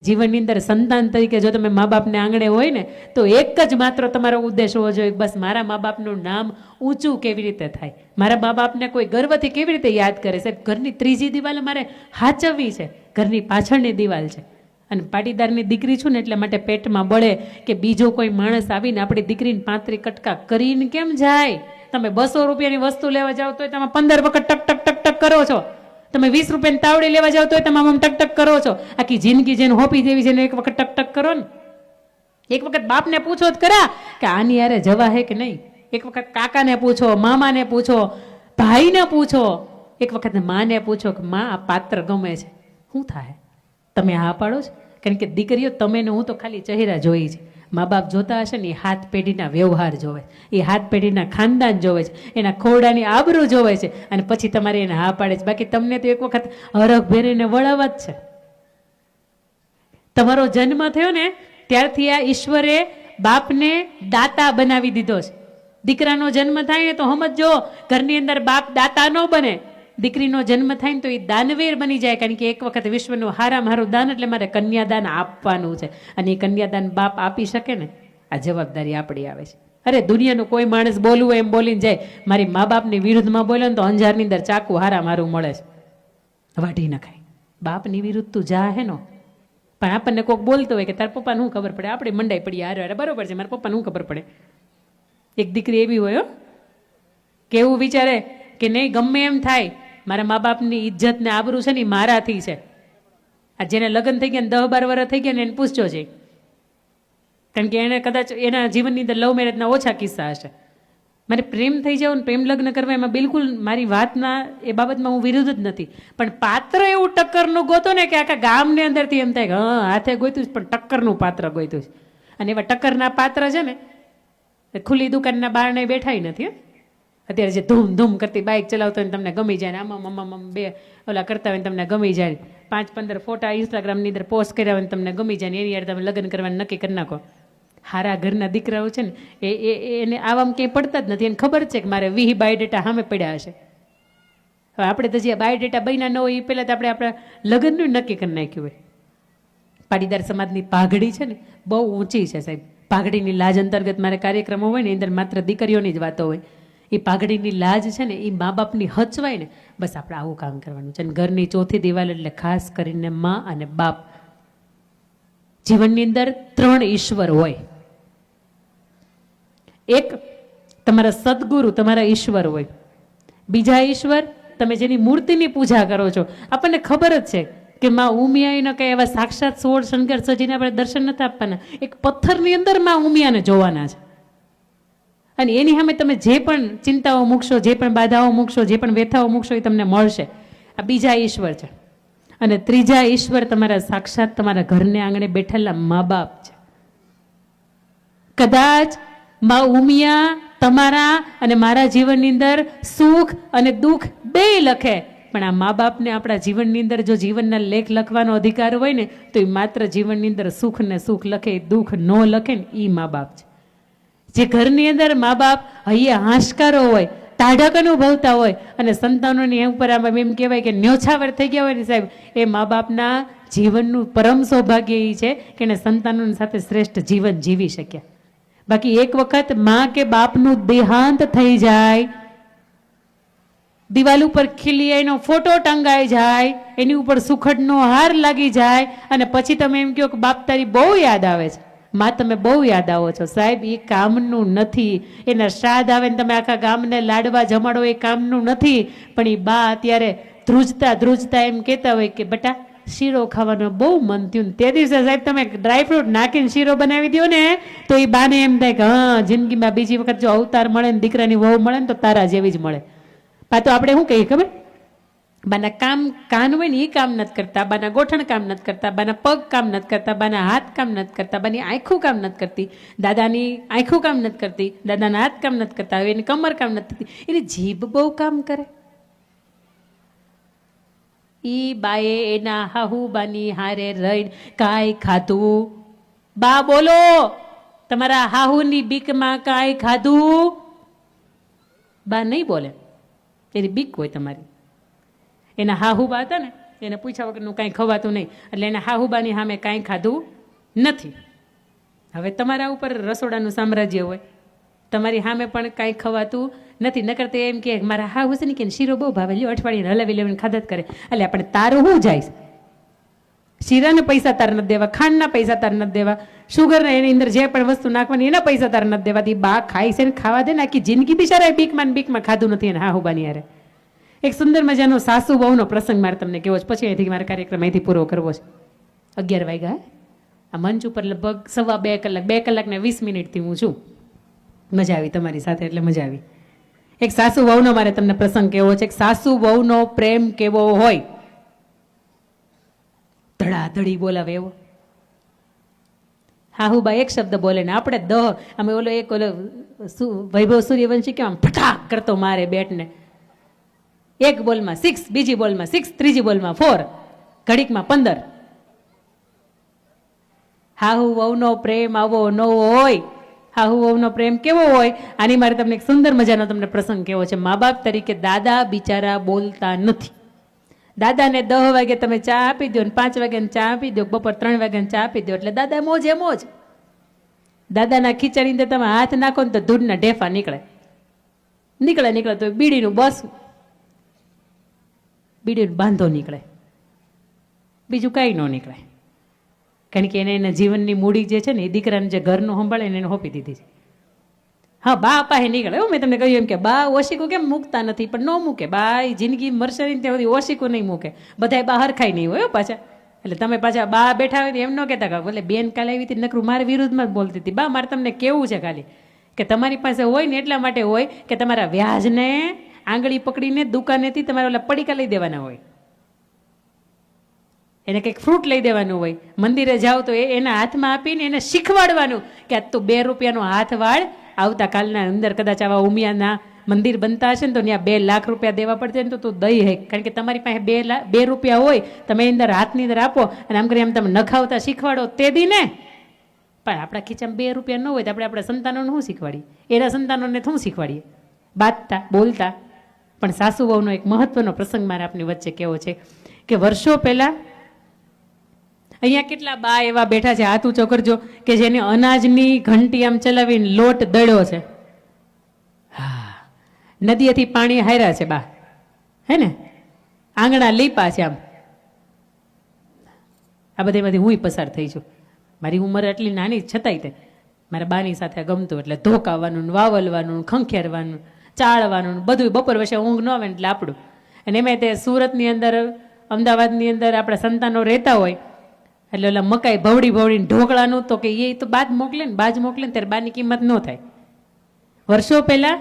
જીવનની અંદર સંતાન તરીકે જો તમે મા બાપને આંગણે હોય ને તો એક જ માત્ર તમારો ઉદ્દેશ હોવો જોઈએ, બસ મારા મા બાપનું નામ ઊંચું કેવી રીતે થાય, મારા મા બાપને કોઈ ગર્વથી કેવી રીતે યાદ કરે. સાહેબ, ઘરની ત્રીજી દિવાલ મારે હાચવવી છે, ઘરની પાછળની દિવાલ છે. અને પાટીદારની દીકરી છું ને એટલે માટે પેટમાં બળે કે બીજો કોઈ માણસ આવીને આપણી દીકરીને 35 કટકા કરીને કેમ જાય. તમે 200 રૂપિયાની વસ્તુ લેવા જાઓ તો તમે 15 વખત ટક ટક ટક ટક કરો છો. તમે 20 રૂપિયાની તાવડી લેવા જાઓ તો તમે આમ ટક ટક કરો છો. આખી જિંદગી જેને હોપી દેવી છે એક વખત ટક ટક કરો ને. એક વખત બાપને પૂછો જ ખરા કે આની યારે જવા હે કે નહીં. એક વખત કાકાને પૂછો, મામાને પૂછો, ભાઈને પૂછો, એક વખત માને પૂછો કે માં આ પાત્ર ગમે છે, શું થાય? તમે હા પાડો છો? કારણ કે દીકરીઓ તમે ને હું તો ખાલી ચહેરા જોઈ છે. મા બાપ જોતા હશે ને એ હાથ પેઢીના વ્યવહાર જોવે, એ હાથ પેઢીના ખાનદાન જોવે છે, એના ખોરડાની આબરૂ જોવે છે, અને પછી તમારે એને હા પાડે છે. બાકી તમને તો એક વખત હરખ ભેરીને વળાવવા જ છે. તમારો જન્મ થયો ને ત્યારથી આ ઈશ્વરે બાપને દાતા બનાવી દીધો છે. દીકરાનો જન્મ થાય ને તો સમજો ઘરની અંદર બાપ દાતા ન બને. દીકરીનો જન્મ થાય ને તો એ દાનવીર બની જાય. કારણ કે એક વખત વિશ્વનું હારામાં હારું દાન એટલે મારે કન્યાદાન આપવાનું છે. અને એ કન્યાદાન બાપ આપી શકે ને, આ જવાબદારી આપણી આવે છે. અરે દુનિયાનું કોઈ માણસ બોલવું એમ બોલીને જાય, મારી મા બાપની વિરુદ્ધમાં બોલે ને તો અંજારની અંદર ચાકુ હારા મારું મળે છે, વાઢી નખાય. બાપની વિરુદ્ધ તું જા હે નો. પણ આપણને કોઈક બોલતો હોય કે તારા પપ્પાને શું ખબર પડે, આપણે મંડાઈ પડીએ હારે બરોબર છે, મારા પપ્પાને શું ખબર પડે. એક દીકરી એવી હોય કે એવું વિચારે કે નહીં ગમે એમ થાય મારા મા બાપની ઇજ્જત ને આબરૂ છે ને મારાથી છે. આ જેને લગ્ન થઈ ગયા ને 10-12 વર્ષ થઈ ગયા ને એને પૂછજો છે. કારણ કે એને કદાચ એના જીવનની અંદર લવ મેરેજના ઓછા કિસ્સા હશે. મારે પ્રેમ થઈ જાવ ને પ્રેમ લગ્ન કરવા એમાં બિલકુલ મારી વાતના એ બાબતમાં હું વિરુદ્ધ જ નથી. પણ પાત્ર એવું ટક્કરનું ગોતો ને કે આખા ગામની અંદરથી એમ થાય કે હા હાથે ગોઈતું જ પણ ટક્કરનું પાત્ર ગોઈતું છે. અને એવા ટક્કરના પાત્ર છે ને ખુલ્લી દુકાનના બારણે બેઠાય નથી. અત્યારે જે ધૂમ ધૂમ કરતી બાઇક ચલાવતો હોય તમને ગમી જાય, ને આમાં બે ઓલા કરતા હોય ને તમને ગમી જાય, 5-15 ફોટા ઇન્સ્ટાગ્રામની અંદર પોસ્ટ કર્યા હોય ને તમને ગમી જાય, ને એની યાર તમે લગ્ન કરવાનું નક્કી કરી નાખો. હારા ઘરના દીકરાઓ છે ને એને આવામાં ક્યાંય પડતા જ નથી. એને ખબર છે કે મારે 20 બાયોડેટા સામે પડ્યા હશે. હવે આપણે તો જે બાયોડેટા બન્યા ન હોય એ પહેલાં તો આપણે આપણા લગ્નનું નક્કી કરી નાખ્યું હોય. પાટીદાર સમાજની પાઘડી છે ને બહુ ઊંચી છે સાહેબ. પાઘડીની લાજ અંતર્ગત મારે કાર્યક્રમો હોય ને અંદર માત્ર દીકરીઓની જ વાતો હોય. એ પાઘડીની લાજ છે ને એ મા બાપની હચવાય ને બસ આપણે આવું કામ કરવાનું છે. ઘરની ચોથી દિવાલ એટલે ખાસ કરીને મા અને બાપ. જીવનની અંદર 3 ઈશ્વર હોય. એક તમારા સદગુરુ, તમારા ઈશ્વર હોય. બીજા ઈશ્વર તમે જેની મૂર્તિની પૂજા કરો છો. આપણને ખબર જ છે કે માં ઉમિયાને કઈ એવા સાક્ષાત 16 શણગાર સજીને આપણે દર્શન નથી આપવાના. એક પથ્થરની અંદર માં ઉમિયાને જોવાના છે. અને એની સામે તમે જે પણ ચિંતાઓ મૂકશો, જે પણ બાધાઓ મૂકશો, જે પણ વ્યથાઓ મૂકશો એ તમને મળશે. આ બીજા ઈશ્વર છે. અને ત્રીજા ઈશ્વર તમારા સાક્ષાત તમારા ઘરને આંગણે બેઠેલા મા બાપ છે. કદાચ મા ઉમિયા તમારા અને મારા જીવનની અંદર સુખ અને દુઃખ બે લખે, પણ આ મા બાપને આપણા જીવનની અંદર જો જીવનના લેખ લખવાનો અધિકાર હોય ને તો એ માત્ર જીવનની અંદર સુખ ને સુખ લખે, દુઃખ ન લખે ને એ મા બાપ છે. જે ઘરની અંદર મા બાપ હૈયે હાશકારો હોય, તાઢક અનુભવતા હોય અને સંતાનોની ઉપર આમાં એમ કહેવાય કે ન્યોછાવર થઈ ગયા હોય ને સાહેબ, એ મા બાપના જીવનનું પરમ સૌભાગ્ય એ છે કે એને સંતાનોની સાથે શ્રેષ્ઠ જીવન જીવી શક્યા. બાકી એક વખત મા કે બાપનું દેહાંત થઈ જાય, દિવાલ ઉપર ખીલી એનો ફોટો ટંગાઈ જાય, એની ઉપર સુખડનો હાર લાગી જાય અને પછી તમે એમ કહો કે બાપ તારી બહુ યાદ આવે છે, માં તમે બહુ યાદ આવો છો. સાહેબ એ કામનું નથી. એના શ્રાદ્ધ આવે ને તમે આખા ગામને લાડવા જમાડો એ કામનું નથી. પણ એ બા અત્યારે ધ્રુજતા ધ્રુજતા એમ કહેતા હોય કે બેટા શીરો ખાવાનું બહુ મન થયું. તે દિવસે સાહેબ તમે ડ્રાયફ્રૂટ નાખીને શીરો બનાવી દો ને તો એ બાને એમ થાય કે હા જિંદગીમાં બીજી વખત જો અવતાર મળે ને દીકરાની વહુ મળે ને તો તારા જેવી જ મળે. પા તો આપણે શું કહીએ ખબર, બાના કાન હોય ને એ કામ નથી કરતા, બાના ગોઠણ કામ નથી કરતા, બાના પગ કામ નથી કરતા, બાના હાથ કામ નથી કરતા, બાની આંખું કામ નથી કરતી, દાદાની આંખું કામ નથી કરતી, દાદાના હાથ કામ નથી કરતા, એની કમર કામ નથી કરતી, એની જીભ બહુ કામ કરે. ઈ બાએ એના હાહુ બાની હારે રહીને કાંઈ ખાધું? બા બોલો, તમારા હાહુની બીકમાં કાંઈ ખાધું? બા નહીં બોલે, એની બીક હોય તમારી. એના હાહુ બા હતા ને એને પૂછ્યા વગરનું કાંઈ ખવાતું નહીં, એટલે એને હાહુબાની સામે કાંઈ ખાધું નથી. હવે તમારા ઉપર રસોડાનું સામ્રાજ્ય હોય, તમારી સામે પણ કાંઈ ખવાતું નથી. નકર તો એમ કે મારા હાહુ છે ને કે શીરો બહુ ભાવે, લ્યો અઠવાડિયે હલાવી લેવીને ખાધા જ કરે. એટલે આપણે તારું શું જાય? શીરાના પૈસા તાર નથી દેવા, ખાંડના પૈસા તાર નથી દેવા, શુગરના એની અંદર જે પણ વસ્તુ નાખવાની એના પૈસા તાર નથી દેવાતી. બા ખાઈ છે ને ખાવા દે ને, આખી જિંદગી બિચારા બીકમાં ખાધું નથી એને હાહુબાની યારે. એક સુંદર મજાનો સાસુ બહુનો પ્રસંગ મારે તમને કેવો છે, પછી અહીંથી મારે કાર્યક્રમ અહીંથી પૂરો કરવો છે. 11 વાગ્યા આ મંચ ઉપર લગભગ 2.25 કલાક, 2 કલાક ને 20 મિનિટથી હું છું. મજા આવી તમારી સાથે, એટલે મજા આવી. એક સાસુ વહુનો મારે તમને પ્રસંગ કેવો છે. એક સાસુ વહુનો પ્રેમ કેવો હોય, ધડાધડી બોલાવે એવો. હાહુબા એક શબ્દ બોલે ને આપણે અમે વૈભવ સૂર્યવંશી કેમ ફટાક કરતો મારે બેટને. એક બોલમાં 6, બીજી બોલમાં 6, ત્રીજી બોલમાં 4, ઘડીકમાં 15. હાહુ વહુનો પ્રેમ આવો ન હોય. હાહુ વહુનો પ્રેમ કેવો હોય, આની મારે તમને એક સુંદર મજાનો તમને પ્રસંગ કેવો છે. મા બાપ તરીકે દાદા બિચારા બોલતા નથી. દાદાને 10 વાગે તમે ચા આપી દો ને 5 વાગે ચા આપી દો, બપોર 3 વાગે ચા આપી દો, એટલે દાદા મોજે મોજ. દાદાના ખીચાની અંદર તમે હાથ નાખો ને તો ધૂળના ઢેફા નીકળે તો બીડીનું બસ, બીડીનું બાંધો નીકળે, બીજું કાંઈ ન નીકળે. કારણ કે એને એના જીવનની મૂડી જે છે ને એ દીકરાને જે ઘરનું સંભાળે એને હોપી દીધી છે. હા, બા પાસે નીકળે. એવું મેં તમને કહ્યું એમ કે બા ઓશીકું કેમ મૂકતા નથી, પણ ન મૂકે. બા જિંદગી મરશે નહીં ત્યાં સુધી ઓશીકું નહીં મૂકે. બધા બા હરખાઈ નહીં હોય પાછા. એટલે તમે પાછા બા બેઠા હોય એમ ન કહેતા કે બોલે બેન કાલે આવી હતી નકરું મારા વિરુદ્ધમાં જ બોલતી હતી. બા મારે તમને કેવું છે ખાલી કે તમારી પાસે હોય ને એટલા માટે હોય કે તમારા વ્યાજને આંગળી પકડીને દુકાનેથી તમારે ઓલા પડીકા લઈ દેવાના હોય, એને કંઈક ફ્રૂટ લઈ દેવાનું હોય. મંદિરે જાઓ તો એના હાથમાં આપીને એને શીખવાડવાનું કે આ તું 2 રૂપિયાનો હાથ વાળ. આવતાકાલના અંદર કદાચ આવા ઉમિયાના મંદિર બનતા હશે ને તો ત્યાં 2 લાખ રૂપિયા દેવા પડશે ને તો તું દઈ હે. કારણ કે તમારી પાસે 2 રૂપિયા હોય, તમે એની અંદર હાથની અંદર આપો અને આમ કરી આમ તમે નખાવતા શીખવાડો તે દી ને. પણ આપણા ખીચામાં 2 રૂપિયા ન હોય તો આપણે આપણા સંતાનોને શું શીખવાડીએ? એના સંતાનોને શું શીખવાડીએ? બાતતા બોલતા. પણ સાસુ વહુનો એક મહત્વનો પ્રસંગ મારે આપની વચ્ચે કેવો છે કે વર્ષો પહેલા અહીંયા કેટલા બા એવા બેઠા છે, હાથ ઊંચો કરજો, કે જેને અનાજની ઘંટી આમ ચલાવીને લોટ દળ્યો છે. હા, નદીએથી પાણી હાર્યા છે બા, હે ને, આંગણા લીપા છે. આમ આ બધામાંથી હું પસાર થઈ છું. મારી ઉંમર એટલી નાની છતાંય તે મારા બાની સાથે ગમતું. એટલે ધોકાવાનું, વાવલવાનું, ખંખેરવાનું, ચાળવાનું, બધું. બપોર વચ્ચે ઊંઘ ન આવે એટલે આપણું. અને એમાં તે સુરતની અંદર, અમદાવાદની અંદર આપણા સંતાનો રહેતા હોય એટલે ઓલા મકાઈ ભવડીને ઢોકળાનું તો કે એ તો બાજ મોકલે ને ત્યારે બાની કિંમત ન થાય. વર્ષો પહેલા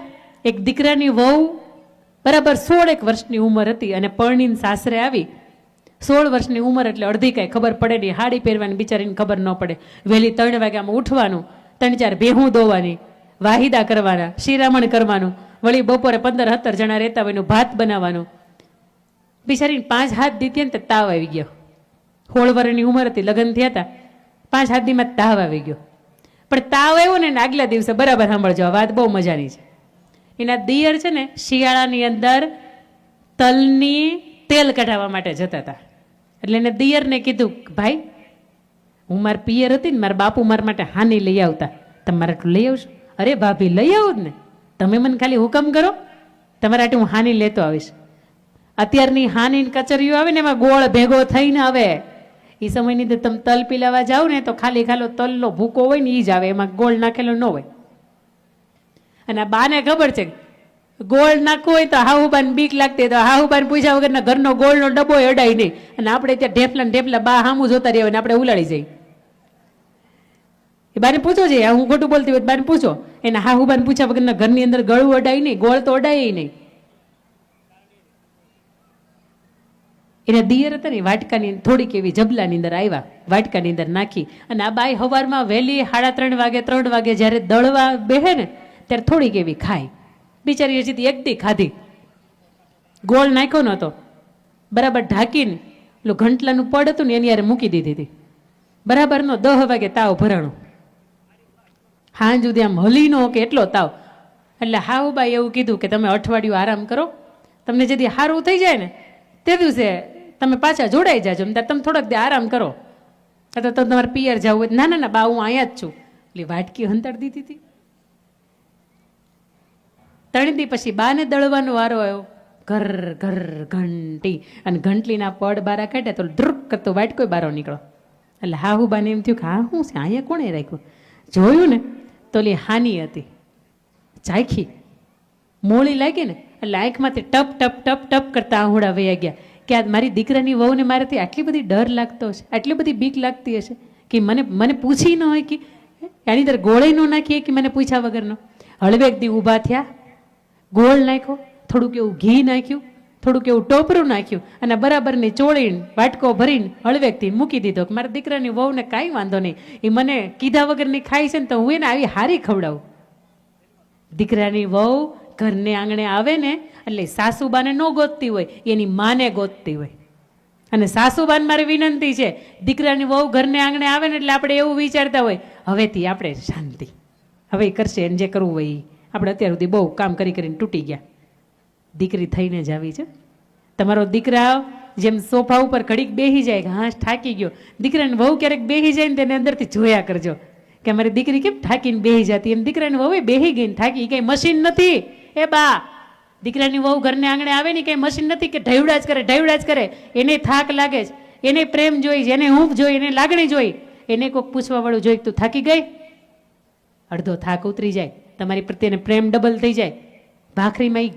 એક દીકરાની વહુ બરાબર 16 વર્ષની ઉંમર હતી અને પરણીને સાસરે આવી. 16 વર્ષની ઉંમર એટલે અડધી કાંઈ ખબર પડે નહીં. હાડી પહેરવાની બિચારીને ખબર ન પડે. વહેલી 3 વાગ્યામાં ઉઠવાનું, 3-4 ભેહું દોવાની, વાહિદા કરવાના, શિરામણ કરવાનું, વળી બપોરે 15-17 જણા રહેતા હોય એનું ભાત બનાવવાનું. બિચારીને 5 હાથ દીધી ને તો તાવ આવી ગયો. 16 વર્ષની ઉંમર હતી, લગ્ન થયા હતા, 5 હાથ દીમાં તાવ આવી ગયો. પણ તાવ આવ્યો ને આગલા દિવસે બરાબર સાંભળજો, આ વાત બહુ મજાની છે. એના દિયર છે ને શિયાળાની અંદર તલની તેલ કઢાવવા માટે જતા હતા. એટલે એને દિયરને કીધું, ભાઈ હું મારા પિયર હતી ને મારા બાપુ મારા માટે હાની લઈ આવતા, તમારે આટલું લઈ આવશો? અરે ભાભી લઈ આવું જ ને, તમે મને ખાલી હુકમ કરો, તમારા આટલું હું હાની લેતો આવીશ. અત્યારની હાની કચરીઓ આવે ને એમાં ગોળ ભેગો થઈને આવે. એ સમયની અંદર તમે તલ પીલાવા જાઓ ને તો ખાલી તલનો ભૂકો હોય ને એ જ આવે, એમાં ગોળ નાખેલો ન હોય. અને આ બાને ખબર છે ગોળ નાખવો હોય તો હાહુબાને બીક લાગતી, તો હાહુબાને પૂછ્યા વગરના ઘરનો ગોળનો ડબ્બો અડાય નહીં. અને આપણે ત્યાં ઢેફલા બા હામું જોતા રહ્યા હોય ને આપણે ઉલાડી જઈએ. એ બાને પૂછો છે, હું ખોટું બોલતી હોય બાને પૂછો. એના હાહુબાને પૂછ્યા વગરના ઘરની અંદર ગળું અડાય નહીં, ગોળ તો અડાય નહીં. એના દિયર હતા ને વાટકાની થોડીક એવી જબલાની અંદર આવ્યા, વાટકાની અંદર નાખી. અને આ બાઈ સવારમાં વહેલી 3:30 વાગે જ્યારે દળવા બેહે ને ત્યારે થોડીક એવી ખાય. બિચારી હજી એક દી ખાધી, ગોળ નાખ્યો નહોતો, બરાબર ઢાંકીને પેલું ઘંટલાનું પડ હતું ને એની યારે મૂકી દીધી હતી. બરાબરનો 10 વાગે તાવ ભરાણો, હાંજ સુધી આમ હલી નો કે એટલો તાવ. એટલે હાહુબાઈ એવું કીધું કે તમે અઠવાડિયું આરામ કરો, તમને જેથી સારું થઈ જાય ને તે દિવસે તમે પાછા જોડાઈ જાજો તમે થોડાક દે આરામ કરો, અથવા તો તમારે પિયર જવું હોય, ના ના ના બા હું અહીંયા જ છું. એટલે વાટકી હંતાડી દીધી હતી. 3 દી પછી બાને દળવાનો વારો આવ્યો. ઘર ઘર ઘંટી, અને ઘંટલીના પડ બારા કાઢ્યા તો ધ્રુક કરતો વાટકો બારો નીકળો. એટલે હાહુ બાને એમ થયું કે હા શું છે અહીંયા કોણે રાખ્યું. જોયું ને તો ઓલી હાની હતી, ચાખી મોળી લાગી ને એટલે આંખમાંથી ટપ ટપ ટપ ટપ કરતા આહુડા વયા ગયા કે આ મારી દીકરાની વહુને મારાથી આટલી બધી ડર લાગતો હશે, આટલી બધી બીક લાગતી હશે કે મને પૂછી ન હોય કે એની અંદર ગોળે ન નાખીએ કે મને પૂછ્યા વગરનો. હળવેક દી ઊભા થયા, ગોળ નાખ્યો, થોડુંક એવું ઘી નાખ્યું, થોડુંક એવું ટોપરું નાખ્યું અને બરાબરની ચોળીને વાટકો ભરીને હળવેકથી મૂકી દીધો કે મારા દીકરાની વહુને કાંઈ વાંધો નહીં, એ મને કીધા વગરની ખાય છે ને તો હું એને આવી હારી ખવડાવું. દીકરાની વહુ ઘરને આંગણે આવે ને એટલે સાસુબાને ન ગોતતી હોય, એની માને ગોતતી હોય. અને સાસુબાન મારી વિનંતી છે, દીકરાની વહુ ઘરને આંગણે આવે ને એટલે આપણે એવું વિચારતા હોય હવેથી આપણે શાંતિ, હવે કરશે એને જે કરવું હોય એ. આપણે અત્યાર સુધી બહુ કામ કરી કરીને તૂટી ગયા. દીકરી થઈને જ આવી છે. તમારો દીકરા જેમ સોફા ઉપર ઘડીક બેસી જાય કે હા થાકી ગયો, દીકરાની વહુ ક્યારેક બેસી જાય ને તેને અંદરથી જોયા કરજો કે અમારી દીકરી કેમ થાકીને બેસી જતી. એમ દીકરાની વહુ બેસી ગઈ ને થાકી, કઈ મશીન નથી એ બા. દીકરાની વહુ ઘરને આંગણે આવે ને કઈ મશીન નથી કે ઢૈવડા જ કરે. એને થાક લાગે છે, એને પ્રેમ જોઈ છે, એને હૂંફ જોઈ, એને લાગણી જોઈ, એને કોઈક પૂછવા વાળું જોઈ તું થાકી ગઈ, અડધો થાક ઉતરી જાય, તમારી પ્રત્યેને પ્રેમ ડબલ થઈ જાય. ભાખરીમાં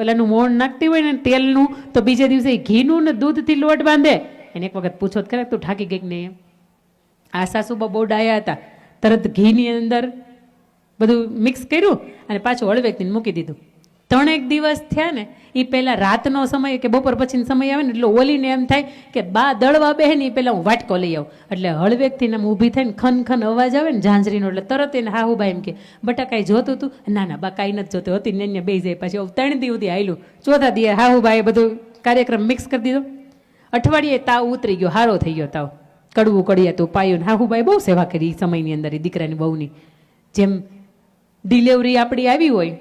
ઓલાનું મોણ નાખતી હોય ને તેલનું, તો બીજે દિવસે ઘીનું ને દૂધથી લોટ બાંધે. એને એક વખત પૂછો તો ખરે તું થાકી ગઈ કે નહીં. આ સાસુબા બહુ ડાયા હતા, તરત ઘીની અંદર બધું મિક્સ કર્યું અને પાછું હળવેકથી મૂકી દીધું. 3 દિવસ થયા ને એ પહેલાં રાતનો સમય કે બપોર પછીનો સમય આવે ને એટલે ઓલીને એમ થાય કે બા દળવા બેહે ને એ પહેલાં હું વાટકો લઈ આવું. એટલે હળવેકથી આમ ઊભી થઈને ખન ખન અવાજ આવે ને ઝાંઝરીનો, એટલે તરત એને હાહુબા એમ કે બટા કાંઈ જોતું હતું? ના ના બા કાંઈ નથી જોતું, હતી ને બે જાય. પાછી 3 દી સુધી આવેલું. 4થા દીએ હાહુબાએ બધું કાર્યક્રમ મિક્સ કરી દીધો. અઠવાડિયે તાવ ઉતરી ગયો, હારો થઈ ગયો તાવ, કડવું કડિયાતું પાયું. હાહુબાએ બહુ સેવા કરી એ સમયની અંદર એ દીકરાની બહુની. જેમ ડિલિવરી આપણી આવી હોય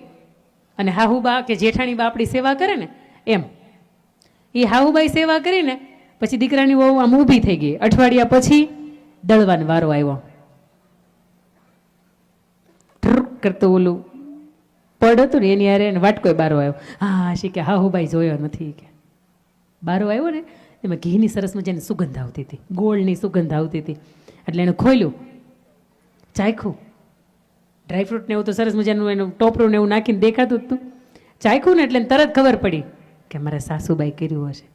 અને હાહુબા કે જેઠાણીબા આપણી સેવા કરે ને એમ એ હાહુબાઈ સેવા કરીને પછી દીકરાની વહુ આમ ઊભી થઈ ગઈ. અઠવાડિયા પછી દળવાનો વારો આવ્યો. કરતું ઓલું પડ હતું ને એની હારે વાટકો બારો આવ્યો. હા શી કે હાહુબાઈ જોયો નથી કે બારો આવ્યો ને એમાં ઘીની સરસ મજાની સુગંધ આવતી હતી, ગોળની સુગંધ આવતી હતી. એટલે એને ખોલ્યું, ચાખ્યું, ડ્રાયફ્રૂટ ને એવું તો સરસ મજાનું એનું ટોપરું ને એવું નાખીને દેખાતું હતું. ચાખ્યું ને એટલે તરત ખબર પડી કે મારા સાસુબાઈ કર્યું હશે.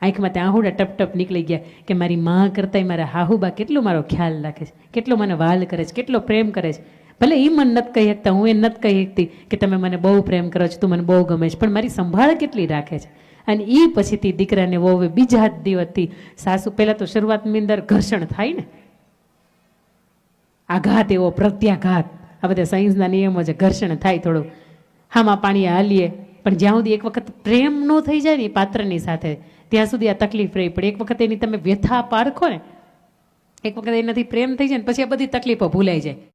આંખમાં ત્યાં આહુડા ટપ ટપ નીકળી ગયા કે મારી માં કરતાંય મારા હાહુબા કેટલો મારો ખ્યાલ રાખે છે, કેટલો મને વાલ કરે છે, કેટલો પ્રેમ કરે છે. ભલે એ મને નથી કહી શકતા, હું એ નથી કહી શકતી કે તમે મને બહુ પ્રેમ કરો છો, તું મને બહુ ગમે છે, પણ મારી સંભાળ કેટલી રાખે છે. અને એ પછીથી દીકરાને વહુએ બીજા જ દિવસથી સાસુ, પહેલાં તો શરૂઆતની અંદર ઘર્ષણ થાય ને, આઘાત એવો પ્રત્યાઘાત, આ બધા સાયન્સના નિયમો છે, ઘર્ષણ થાય થોડું, હામાં પાણી હાલીએ, પણ જ્યાં સુધી એક વખત પ્રેમ ન થઈ જાય ને પાત્રની સાથે ત્યાં સુધી આ તકલીફ રહી પડે. એક વખત એની તમે વ્યથા પારખો ને, એક વખત એનાથી પ્રેમ થઈ જાય ને પછી આ બધી તકલીફો ભૂલાઈ જાય.